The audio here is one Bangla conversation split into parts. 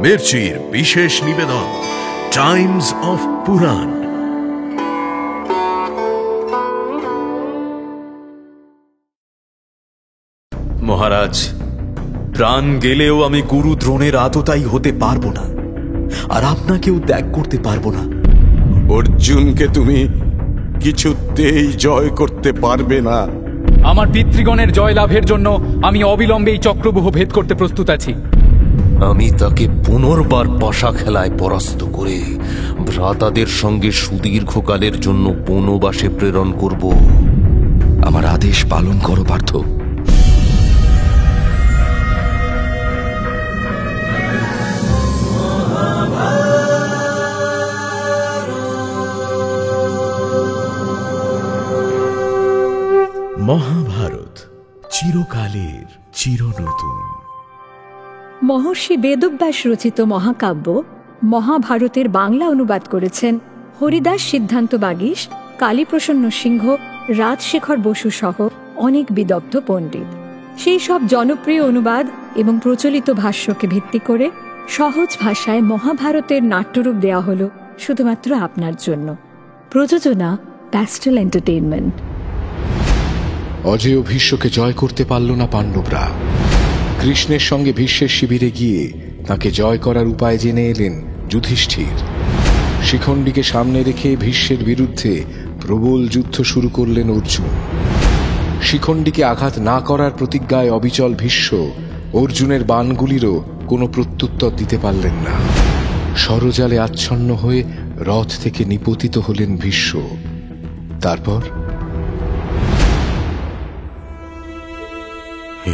মির্চির বিশেষ নিবেদন টাইমস অফ পুরাণ। মহারাজ, প্রাণ গেলেও আমি গুরু দ্রোণের আততায়ী হতে পারবো না, আর আপনাকেও ত্যাগ করতে পারবো না। অর্জুনকে তুমি কিছুতেই জয় করতে পারবে না। আমার পিতৃগণের জয় লাভের জন্য আমি অবিলম্বে এই চক্রব্যূহ ভেদ করতে প্রস্তুত আছি। আমি তাকে পুনর্বার পাশা খেলায় পরাস্ত করে ভ্রাতাদের সঙ্গে সুদীর্ঘকালের জন্য বনবাসে প্রেরণ করব। আমার আদেশ পালন করো পার্থ। মহাভারত চিরকালের চিরনতুন। মহর্ষি বেদব্যাস রচিত মহাকাব্য মহাভারতের বাংলা অনুবাদ করেছেন হরিদাস সিদ্ধান্ত বাগীশ, কালীপ্রসন্ন সিংহ, রাজশেখর বসু সহ অনেক বিদগ্ধ পণ্ডিত। সেই সব জনপ্রিয় অনুবাদ এবং প্রচলিত ভাষ্যকে ভিত্তি করে সহজ ভাষায় মহাভারতের নাট্যরূপ দেওয়া হল শুধুমাত্র আপনার জন্য। প্রযোজনা প্যাস্টেল এন্টারটেইনমেন্ট। অজেয় ভীষ্মকে জয় করতে পারল না পাণ্ডবরা। কৃষ্ণের সঙ্গে ভীষ্মের শিবিরে গিয়ে তাকে জয় করার উপায় জেনে এলেন যুধিষ্ঠির। শিখণ্ডীকে সামনে রেখে ভীষ্মের বিরুদ্ধে প্রবল যুদ্ধ শুরু করলেন অর্জুন। শিখণ্ডীকে আঘাত না করার প্রতিজ্ঞায় অবিচল ভীষ্ম অর্জুনের বাণগুলিরও কোনো প্রত্যুত্তর দিতে পারলেন না। ষড়জালে আচ্ছন্ন হয়ে রথ থেকে নিপতিত হলেন ভীষ্ম। তারপর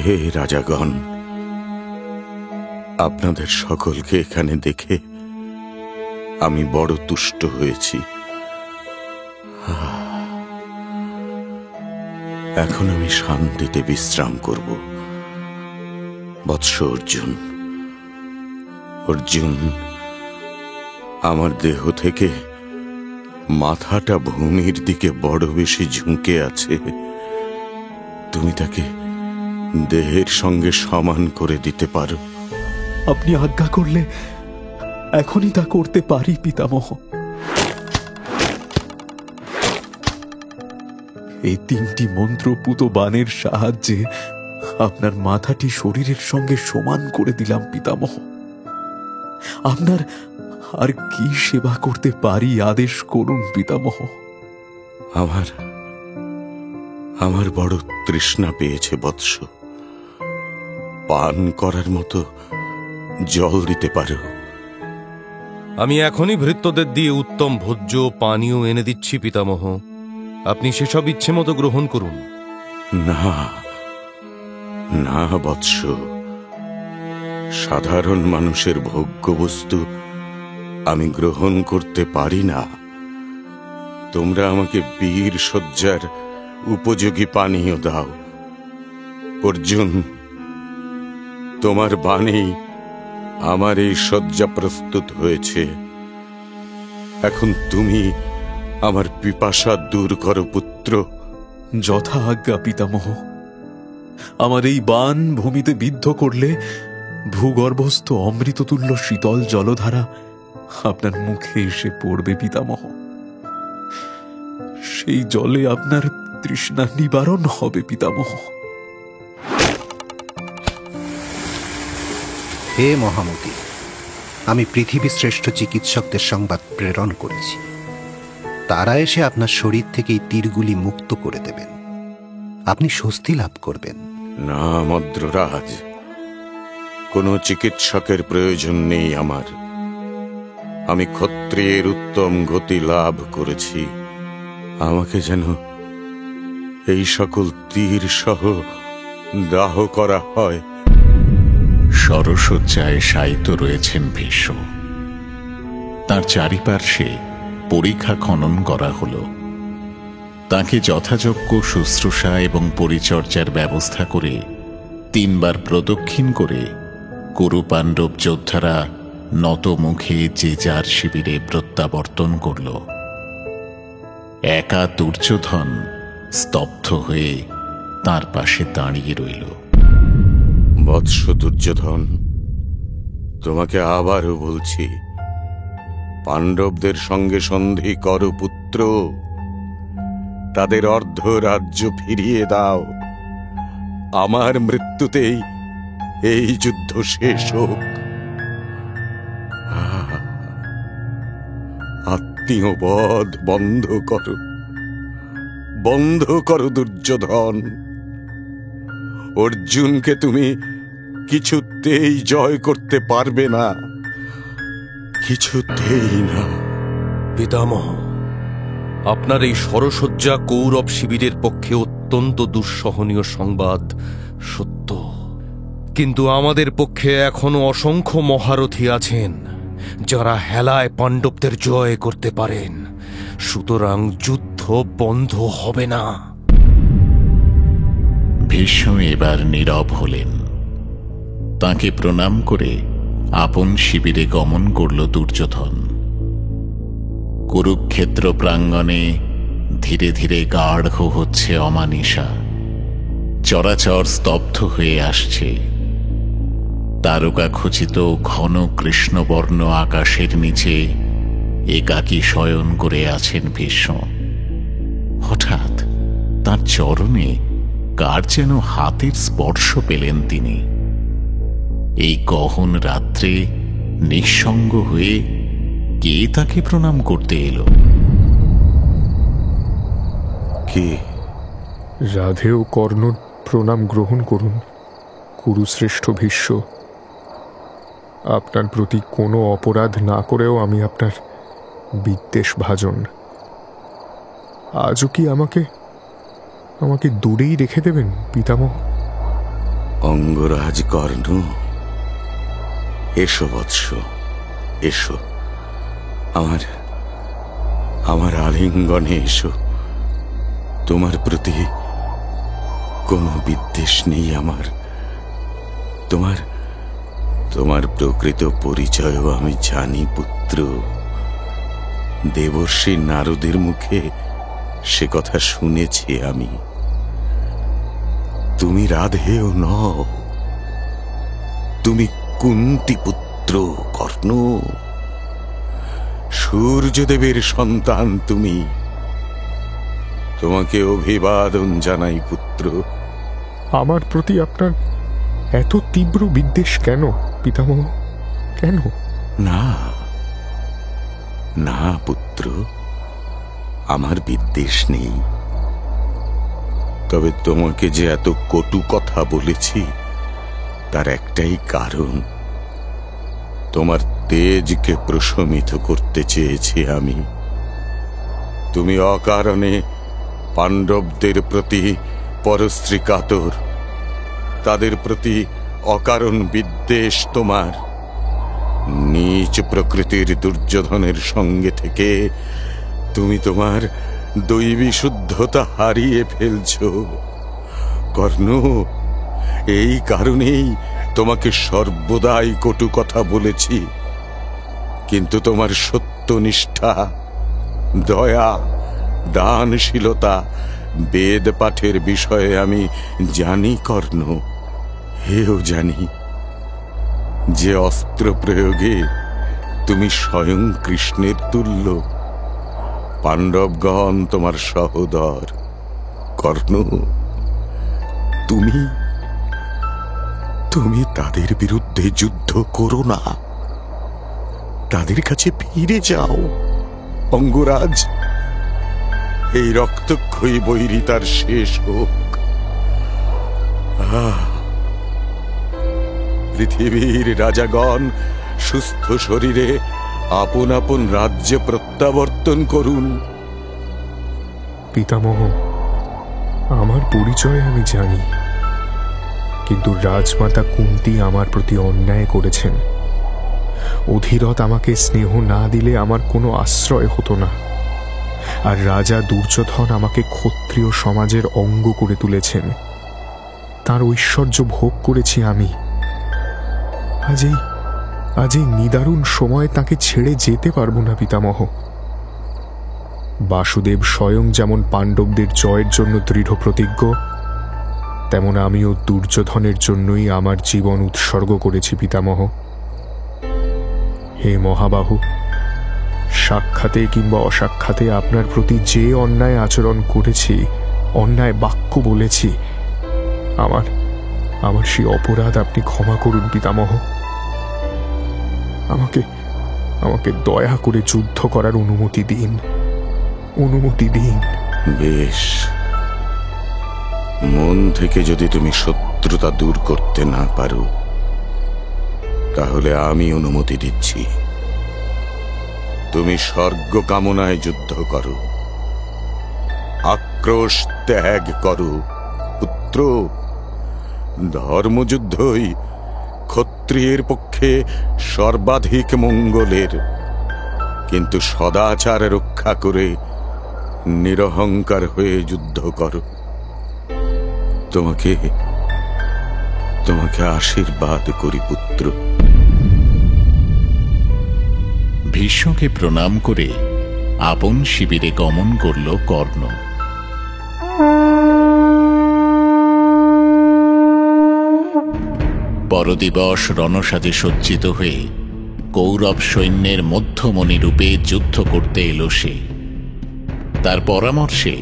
হে রাজাগণ, আপনাদের সকলকে এখানে দেখে আমি বড় তুষ্ট হয়েছি। এখন আমি শান্তিতে বিশ্রাম করব। বৎস অর্জুন, অর্জুন, আমার দেহ থেকে মাথাটা ভূমির দিকে বড় বেশি ঝুঁকে আছে। তুমি তাকে দেহের সঙ্গে সমান করে দিতে পারো? আপনি আজ্ঞা করলে এখনই তা করতে পারি পিতামহ। এই 3টি মন্ত্রপুত বাণের সাহায্যে আপনার মাথাটি শরীরের সঙ্গে সমান করে দিলাম পিতামহ। আপনার আর কি সেবা করতে পারি আদেশ করুন পিতামহ। আমার বড় তৃষ্ণা পেয়েছে বৎস। পান করার মতো জল দিতে পারো? আমি এখনই ভৃত্যদের দিয়ে উত্তম ভোজ্য পানীয় এনে দিচ্ছি পিতামহ। আপনি সেসব ইচ্ছে মতো গ্রহণ করুন। না না বৎস, সাধারণ মানুষের ভোগ্য বস্তু আমি গ্রহণ করতে পারি না। তোমরা আমাকে বীর সজ্জার উপযোগী পানীয় দাও। অর্জুন, তোমার বাণী আমার এই শয্যা প্রস্তুত হয়েছে। এখন তুমি আমার পিপাসা দূর করো পুত্র। যথা আজ্ঞা পিতামহ। আমার এই বাণ ভূমিতে বিদ্ধ করলে ভূগর্ভস্থ অমৃততুল্য শীতল জলধারা আপনার মুখে এসে পড়বে পিতামহ। সেই জলে আপনার তৃষ্ণা নিবারণ হবে পিতামহ। হে মহামতি, আমি পৃথিবীর শ্রেষ্ঠ চিকিৎসকদের সংবাদ প্রেরণ করেছি। তারা এসে আপনার শরীর থেকে এই তীরগুলি মুক্ত করে দেবেন। আপনি স্বস্তি লাভ করবেন। না মদ্ররাজ, কোনো চিকিৎসকের প্রয়োজন নেই আমার। আমি ক্ষত্রিয়ের উত্তম গতি লাভ করেছি। আমাকে যেন এই সকল তীর সহ দাহ করা হয়। সরসজ্জায় শায়িত রয়েছেন ভীষ্ম। তার চারিপার্শ্বে পরিখা খনন করা হল। তাকে যথাযোগ্য শুশ্রূষা এবং পরিচর্যার ব্যবস্থা করে 3 বার প্রদক্ষিণ করে কুরু পাণ্ডব যোদ্ধারা নত মুখে যে যার শিবিরে প্রত্যাবর্তন করল। একা দুর্যোধন স্তব্ধ হয়ে তার পাশে দাঁড়িয়ে রইল। বৎস দুর্যোধন, তোমাকে আবারও বলছি, পাণ্ডবদের সঙ্গে সন্ধি করো পুত্র, তাদের অর্ধ রাজ্য ফিরিয়ে দাও। আমার মৃত্যুতেই এই যুদ্ধ শেষ হোক। আত্মীয়বধ বন্ধ করো, বন্ধ করো দুর্যোধন। অর্জুনকে তুমি কিছুতেই জয় করতে পারবে না, কিছুতেই না। পিতামহ, আপনার এই সরসজ্জা কৌরব শিবিরের পক্ষে অত্যন্ত দুঃসহনীয় সংবাদ সত্য, কিন্তু আমাদের পক্ষে এখনো অসংখ্য মহারথী আছেন যারা হেলায় পাণ্ডবদের জয় করতে পারেন। সুতরাং যুদ্ধ বন্ধ হবে না। ভীষ্ম এবার নীরব হলেন। তাকে প্রণাম করে আপন শিবিরে গমন করল দুর্যোধন। কুরুক্ষেত্র প্রাঙ্গণে ধীরে ধীরে গাঢ় হচ্ছে অমানিশা। চরাচর স্তব্ধ হয়ে আসছে। তারকা খচিত ঘন কৃষ্ণবর্ণ আকাশের নিচে একাকী শয়ন করে আছেন ভীষ্ম। হঠাৎ তার চরণে কার যেন হাতের স্পর্শ পেলেন তিনি। এই গহন রাত্রে নিঃসঙ্গ হয়ে কে তাকে প্রণাম করতে এলো? কে? রাধে ও কর্ণর প্রণাম গ্রহণ করুন কুরুশ্রেষ্ঠ ভীষ্ম। আপনার প্রতি কোনো অপরাধ না করেও আমি আপনার বিদ্বেষ ভাজন। আজও কি আমাকে দূরেই রেখে দেবেন পিতামহ? অঙ্গরাজ কর্ণ, এসো বৎস, এসো। আমার আলিঙ্গনে এসো। তোমার প্রতি কোনো বিদ্বেষ নেই আমার। তোমার প্রকৃত পরিচয়ও আমি জানি পুত্র। দেবর্ষি নারদের মুখে সে কথা শুনেছি আমি। তুমি রাধেও নও, তুমি কুন্তি পুত্র কর্ণ। সূর্যদেবের সন্তান তুমি। তোমাকে অভিবাদন জানাই পুত্র। আমার প্রতি আপনার এত তীব্র বিদ্বেষ কেন পিতামহ? কেন? না না পুত্র, আমার বিদ্বেষ নেই। তবে তোমাকে যে এত কটু কথা বলেছি তার একটাই কারণ। তোমার তেজকে প্রশমিত করতে চেয়েছি আমি। তুমি অকারণে পাণ্ডবদের প্রতি পরশ্রী কাতর, তাদের প্রতি অকারণ বিদ্বেষ তোমার। নীচ প্রকৃতির দুর্যোধনের সঙ্গে থেকে তুমি তোমার দৈবী শুদ্ধতা হারিয়ে ফেলছ কর্ণ। এই কারণেই তোমাকে সর্বদাই কটু কথা বলেছি। কিন্তু তোমার সত্যনিষ্ঠা, দয়া, দানশীলতা, বেদ পাঠের বিষয়ে আমি জানি কর্ণ। হেও জানি যে অস্ত্র প্রয়োগে তুমি স্বয়ং কৃষ্ণের তুল্য। পাণ্ডবগণ তোমার সহোদর কর্ণ। তুমি তাদের বিরুদ্ধে যুদ্ধ করো না, তাদের কাছে ফিরে যাও অঙ্গরাজ। এই রক্তক্ষয়ী বৈরিতার শেষ হোক। পৃথিবীর রাজাগণ সুস্থ শরীরে আপন আপন রাজ্যে প্রত্যাবর্তন করুন। পিতামহ, আমার পরিচয় আমি জানি, কিন্তু রাজমাতা কুন্তি আমার প্রতি অন্যায় করেছেন। অধিরথ আমাকে স্নেহ না দিলে আমার কোনো আশ্রয় হতো না, আর রাজা দুর্যোধন আমাকে ক্ষত্রিয় সমাজের অঙ্গ করে তুলেছেন। তার ঐশ্বর্য ভোগ করেছি আমি। আজ এই নিদারুণ সময় তাকে ছেড়ে যেতে পারবো না পিতামহ। বাসুদেব স্বয়ং যেমন পাণ্ডবদের জয়ের জন্য দৃঢ় প্রতিজ্ঞ, তেমন আমিও দুর্যোধনের জন্যই আমার জীবন উৎসর্গ করেছি পিতামহ। হে মহাবাহু, সাক্ষাতে কিংবা অসাক্ষাতে আপনার প্রতি যে অন্যায় আচরণ করেছি, অন্যায় বাক্য বলেছি, আমার আমার সেই অপরাধ আপনি ক্ষমা করুন পিতামহ। আমাকে আমাকে দয়া করে যুদ্ধ করার অনুমতি দিন, অনুমতি দিন। বেশ, মন থেকে যদি তুমি শত্রুতা দূর করতে না পারো, তাহলে আমি অনুমতি দিচ্ছি। তুমি স্বর্গ কামনায় যুদ্ধ করো, আক্রোশ ত্যাগ করো পুত্র। ধর্মযুদ্ধই ক্ষত্রিয়ের পক্ষে সর্বাধিক মঙ্গলের, কিন্তু সদাচার রক্ষা করে নিরহংকার হয়ে যুদ্ধ করো। তোমাকে তোমাকে আশীর্বাদ করি পুত্র। ভীষ্মকে প্রণাম করে আপন শিবিরে গমন করল কর্ণ। পরদিবস রণসাজে সজ্জিত হয়ে কৌরব সৈন্যের মধ্যমণি রূপে যুদ্ধ করতে এলো সে। তার পরামর্শে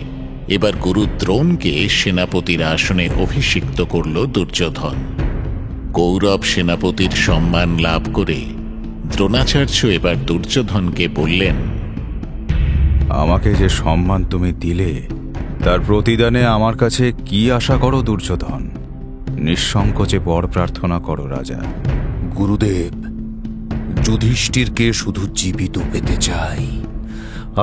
এবার গুরু দ্রোণকে সেনাপতির আসনে অভিষিক্ত করল দুর্যোধন। কৌরব সেনাপতির সম্মান লাভ করে দ্রোণাচার্য এবার দুর্যোধনকে বললেন, আমাকে যে সম্মান তুমি দিলে, তার প্রতিদানে আমার কাছে কি আশা করো দুর্যোধন? নিঃসংকোচে বর প্রার্থনা করো রাজা। গুরুদেব, যুধিষ্ঠিরকে শুধু জীবিত পেতে চাই।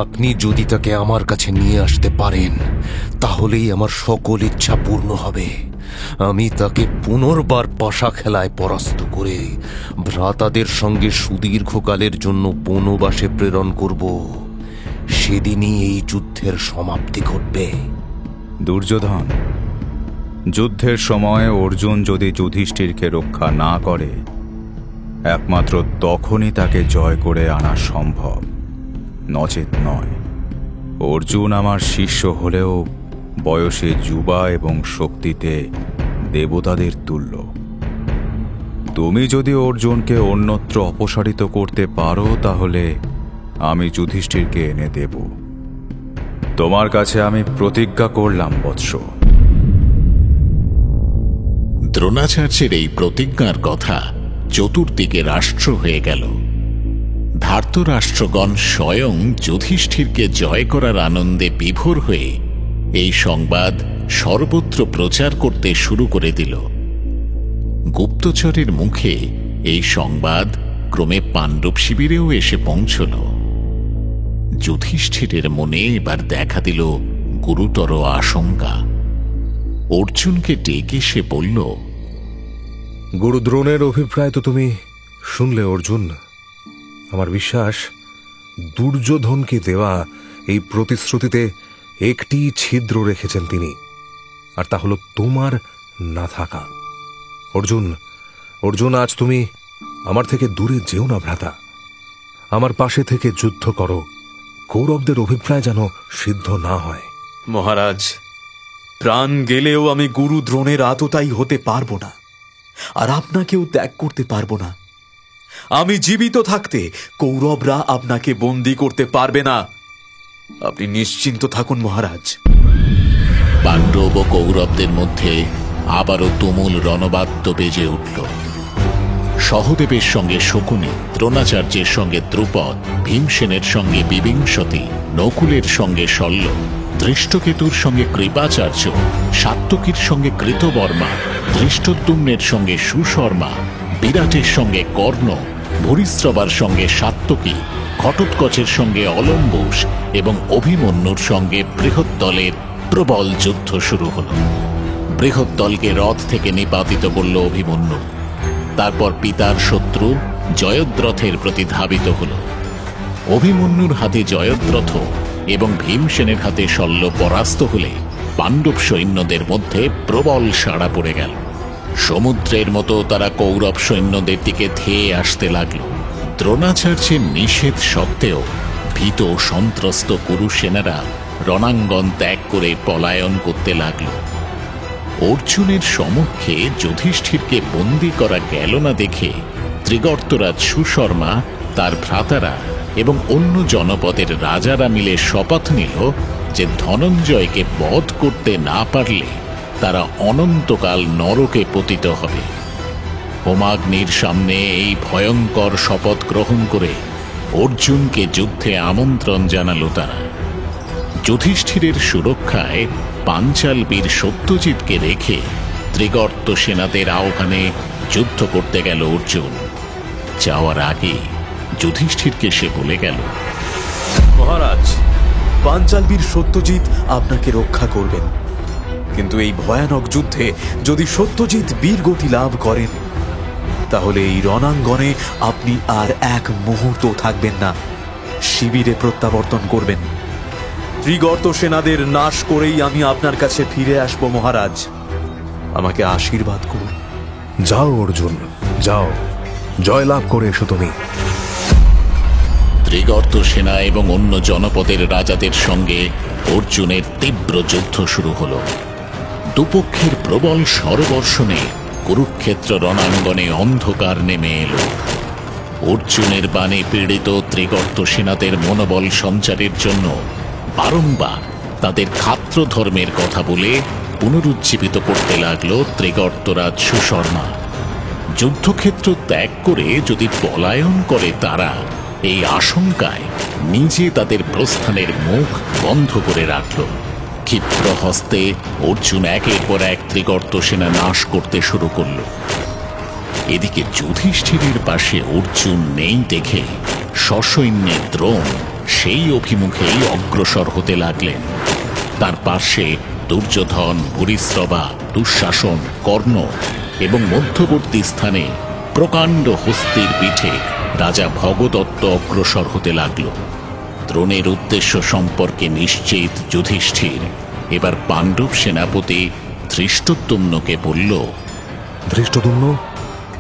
আপনি যদি তাকে আমার কাছে নিয়ে আসতে পারেন, তাহলেই আমার সকল ইচ্ছা পূর্ণ হবে। আমি তাকে পুনর্বার পাশা খেলায় পরাস্ত করে ভ্রাতাদের সঙ্গে সুদীর্ঘকালের জন্য বনবাসে প্রেরণ করব। সেদিনই এই যুদ্ধের সমাপ্তি ঘটবে। দুর্যোধন, যুদ্ধের সময় অর্জুন যদি যুধিষ্ঠিরকে রক্ষা না করে, একমাত্র তখনই তাকে জয় করে আনা সম্ভব, নচেত নয়। অর্জুন আমার শিষ্য হলেও বয়সে যুবা এবং শক্তিতে দেবতাদের তুল্য। তুমি যদি অর্জুনকে অন্যত্র অপসারিত করতে পারো, তাহলে আমি যুধিষ্ঠিরকে এনে দেব। তোমার কাছে আমি প্রতিজ্ঞা করলাম বৎস। দ্রোণাচার্যের এই প্রতিজ্ঞার কথা চতুর্দিকে রাষ্ট্র হয়ে গেল। ধার্তরাষ্ট্রগণ স্বয়ং যুধিষ্ঠিরকে জয় করার আনন্দে বিভোর হয়ে এই সংবাদ সর্বত্র প্রচার করতে শুরু করে দিল। গুপ্তচরের মুখে এই সংবাদ ক্রমে পাণ্ডব শিবিরেও এসে পৌঁছল। যুধিষ্ঠিরের মনে এবার দেখা দিল গুরুতর আশঙ্কা। অর্জুনকে ডেকে সে বলল, গুরু দ্রোণের অভিপ্রায় তো তুমি শুনলে অর্জুন। আমার বিশ্বাস, দুর্যোধনকে দেওয়া এই প্রতিশ্রুতিতে একটি ছিদ্র রেখেছেন তিনি, আর তা হল তোমার না থাকা। অর্জুন, অর্জুন, আজ তুমি আমার থেকে দূরে যেও না ভ্রাতা। আমার পাশে থেকে যুদ্ধ করো, কৌরবদের অভিপ্রায় যেন সিদ্ধ না হয়। মহারাজ, প্রাণ গেলেও আমি গুরু দ্রোণের আততায়ী হতে পারবো না, আর আপনাকেও ত্যাগ করতে পারবো না। আমি জীবিত থাকতে কৌরবরা আপনাকে বন্দী করতে পারবে না। আপনি নিশ্চিন্ত থাকুন মহারাজ। পাণ্ডব ও কৌরবদের মধ্যে আবারও তুমুল রণবাদ্য বেজে উঠল। সহদেবের সঙ্গে শকুনি, দ্রোণাচার্যের সঙ্গে দ্রুপদ, ভীমসেনের সঙ্গে বিবিংশতি, নকুলের সঙ্গে শল্য, ধৃষ্টকেতুর সঙ্গে কৃপাচার্য, সাত্যকীর সঙ্গে কৃতবর্মা, ধৃষ্টদ্যুম্নের সঙ্গে সুশর্মা, বিরাটের সঙ্গে কর্ণ, ভূরিশ্রবার সঙ্গে সাত্যকী, ঘটোৎকচের সঙ্গে অলম্বুস এবং অভিমন্যুর সঙ্গে বৃহৎ দলের প্রবল যুদ্ধ শুরু হল। বৃহৎ দলকে রথ থেকে নিপাতিত করল অভিমন্যু। তারপর পিতার শত্রু জয়দ্রথের প্রতি ধাবিত হল। অভিমন্যুর হাতে জয়দ্রথ এবং ভীমসেনের হাতে শল্য পরাস্ত হলে পাণ্ডব সৈন্যদের মধ্যে প্রবল সাড়া পড়ে গেল। সমুদ্রের মতো তারা কৌরব সৈন্যদের দিকে ধেয়ে আসতে লাগল। দ্রোণাচার্যের নিষেধ সত্ত্বেও ভীত সন্ত্রস্ত কুরু সেনারা রণাঙ্গন ত্যাগ করে পলায়ন করতে লাগল। অর্জুনের সমক্ষে যুধিষ্ঠিরকে বন্দী করা গেল না দেখে ত্রিগর্তরাজ সুশর্মা তার ভ্রাতারা এবং অন্য জনপদের রাজারা মিলে শপথ নিল যে ধনঞ্জয়কে বধ করতে না পারলে তারা অনন্তকাল নরকে পতিত হবে। হোমাগ্নির সামনে এই ভয়ঙ্কর শপথ গ্রহণ করে অর্জুনকে যুদ্ধে আমন্ত্রণ জানালো তারা। যুধিষ্ঠিরের সুরক্ষায় পাঞ্চাল বীর সত্যজিৎকে রেখে ত্রিগর্ত সেনাদের আহ্বানে যুদ্ধ করতে গেল অর্জুন। যাওয়ার আগে যুধিষ্ঠিরকে সে বলে গেল, মহারাজ, পাঞ্চাল বীর সত্যজিৎ আপনাকে রক্ষা করবেন, কিন্তু এই ভয়ানক যুদ্ধে যদি সত্যজিৎ বীরগতি লাভ করেন তাহলে এই রণাঙ্গনে আপনি আর এক মুহূর্ত থাকবেন না, শিবিরে প্রত্যাবর্তন করবেন। ত্রিগর্ত সেনাদের নাশ করেই আমি আপনার কাছে ফিরে আসব মহারাজ, আমাকে আশীর্বাদ করুন। যাও অর্জুন, যাও, জয়লাভ করে এসো তুমি। ত্রিগর্ত সেনা এবং অন্য জনপদের রাজাদের সঙ্গে অর্জুনের তীব্র যুদ্ধ শুরু হল। দুপক্ষের প্রবল শরবর্ষণে কুরুক্ষেত্র রণাঙ্গনে অন্ধকার নেমে এলো। অর্জুনের বাণে পীড়িত ত্রিগর্ত সেনাদের মনোবল সঞ্চারের জন্য বারংবার তাদের ক্ষাত্র ধর্মের কথা বলে পুনরুজ্জীবিত করতে লাগল ত্রিগর্তরাজ সুশর্মা। যুদ্ধক্ষেত্র ত্যাগ করে যদি পলায়ন করে তারা, এই আশঙ্কায় নিজে তাদের প্রস্থানের মুখ বন্ধ করে রাখল। ক্ষিপ্র হস্তে অর্জুন একের পর এক ত্রিগর্ত সেনা নাশ করতে শুরু করল। এদিকে যুধিষ্ঠিরের পাশে অর্জুন নেই দেখে সসৈন্যে দ্রোণ সেই অভিমুখেই অগ্রসর হতে লাগলেন। তার পাশে দুর্যোধন, হরিশ্রবা, দুঃশাসন, কর্ণ এবং মধ্যবর্তী স্থানে প্রকাণ্ড হস্তির পিঠে রাজা ভগদত্ত অগ্রসর হতে লাগল। দ্রোণের উদ্দেশ্য সম্পর্কে নিশ্চিত যুধিষ্ঠির এবার পাণ্ডব সেনাপতি ধৃষ্টদ্যুম্নকে বলল, ধৃষ্টদ্যুম্ন,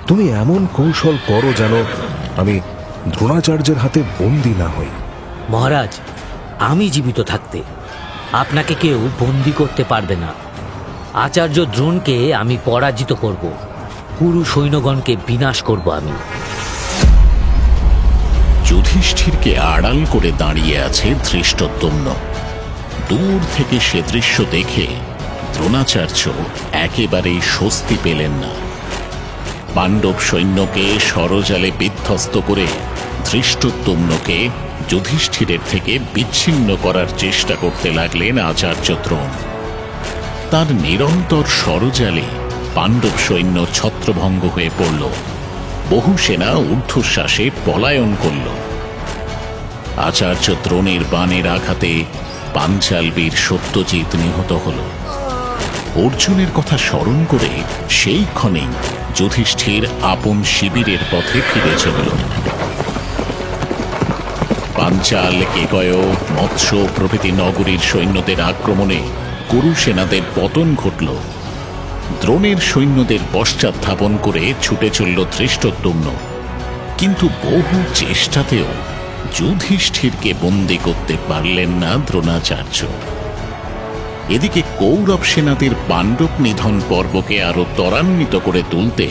তুমি এমন কৌশল করো যেন আমি দ্রোণাচার্যের হাতে বন্দী না হই। মহারাজ, আমি জীবিত থাকতে আপনাকে কেউ বন্দী করতে পারবে না। আচার্য দ্রোণকে আমি পরাজিত করব, কুরু সৈন্যগণকে বিনাশ করব আমি। যুধিষ্ঠিরকে আড়াল করে দাঁড়িয়ে আছে ধৃষ্টদ্যুম্ন। দূর থেকে সে দৃশ্য দেখে দ্রোণাচার্য একেবারেই স্বস্তি পেলেন না। পাণ্ডব সৈন্যকে সরজালে বিধ্বস্ত করে ধৃষ্টদ্যুম্নকে যুধিষ্ঠিরের থেকে বিচ্ছিন্ন করার চেষ্টা করতে লাগলেন আচার্য দ্রোণ। তার নিরন্তর সরজালে পাণ্ডব সৈন্য ছত্রভঙ্গ হয়ে পড়ল। বহু সেনা ঊর্ধ্বশ্বাসে পলায়ন করল। আচার্য দ্রোণের বাণের আঘাতে পাঞ্চাল বীর সত্যজিৎ নিহত হল। অর্জুনের কথা স্মরণ করে সেই ক্ষণেই যুধিষ্ঠির আপন শিবিরের পথে ফিরে চলল। পাঞ্চাল, কেকয়, মৎস্য প্রভৃতি নগরীর সৈন্যদের আক্রমণে কুরু সেনাদের পতন ঘটল। দ্রোণের সৈন্যদের পশ্চাৎধাবন করে ছুটে চলল ধৃষ্টদ্যুম্ন, কিন্তু বহু চেষ্টাতেও যুধিষ্ঠিরকে বন্দী করতে পারলেন না দ্রোণাচার্য। এদিকে কৌরব সেনাদের পাণ্ডব নিধন পর্বকে আরো ত্বরান্বিত করে তুলতে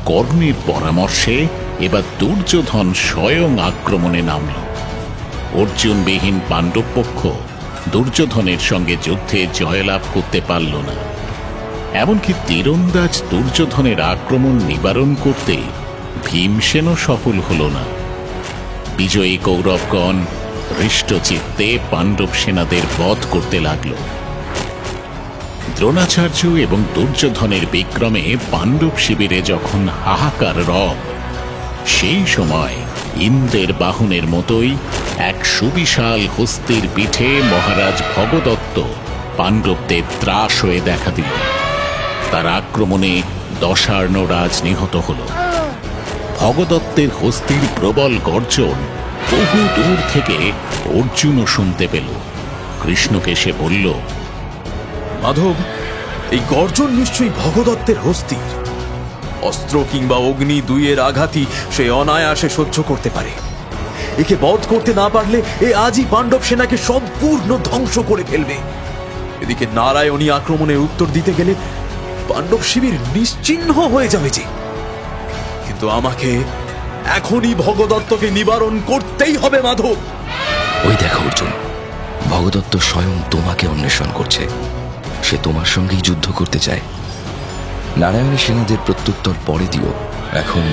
কর্ণের পরামর্শে এবার দুর্যোধন স্বয়ং আক্রমণে নামল। অর্জুনবিহীন পাণ্ডব পক্ষ দুর্যোধনের সঙ্গে যুদ্ধে জয়লাভ করতে পারল না। এমনকি তীরন্দাজ দুর্যোধনের আক্রমণ নিবারণ করতে ভীমসেনও সফল হল না। বিজয়ী কৌরবগণ হৃষ্টচিত্তে পাণ্ডব সেনাদের বধ করতে লাগল। দ্রোণাচার্য এবং দুর্যোধনের বিক্রমে পাণ্ডব শিবিরে যখন হাহাকার রব, সেই সময় ইন্দ্রের বাহনের মতোই এক সুবিশাল হস্তির পিঠে মহারাজ ভগদত্ত পাণ্ডবদের ত্রাস হয়ে দেখা দিল। তার আক্রমণে দশার্ণরাজ নিহত হল। ভগদত্তের হস্তির প্রবল গর্জন বহু দূর থেকে অর্জুনও শুনতে পেল। কৃষ্ণকে সে বলল, মাধব, এই গর্জন নিশ্চয়ই ভগদত্তের হস্তির। অস্ত্র কিংবা অগ্নি দুইয়ের আঘাতই সে অনায়াসে সহ্য করতে পারে। একে বধ করতে না পারলে এ আজই পাণ্ডব সেনাকে সম্পূর্ণ ধ্বংস করে ফেলবে। এদিকে নারায়ণী আক্রমণের উত্তর দিতে গেলে পাণ্ডব শিবির নিশ্চিহ্ন হয়ে যাবে যে। কিন্তু এখনই ভগদত্তকে নিবারণ করতেই হবে মাধব। ওই দেখো অর্জুন, ভগদত্ত স্বয়ং তোমাকে অন্বেষণ করছে। সে তোমার সঙ্গেই যুদ্ধ করতে চায়। নারায়ণী সেনাদের প্রত্যুত্তর পরে দিও, এখন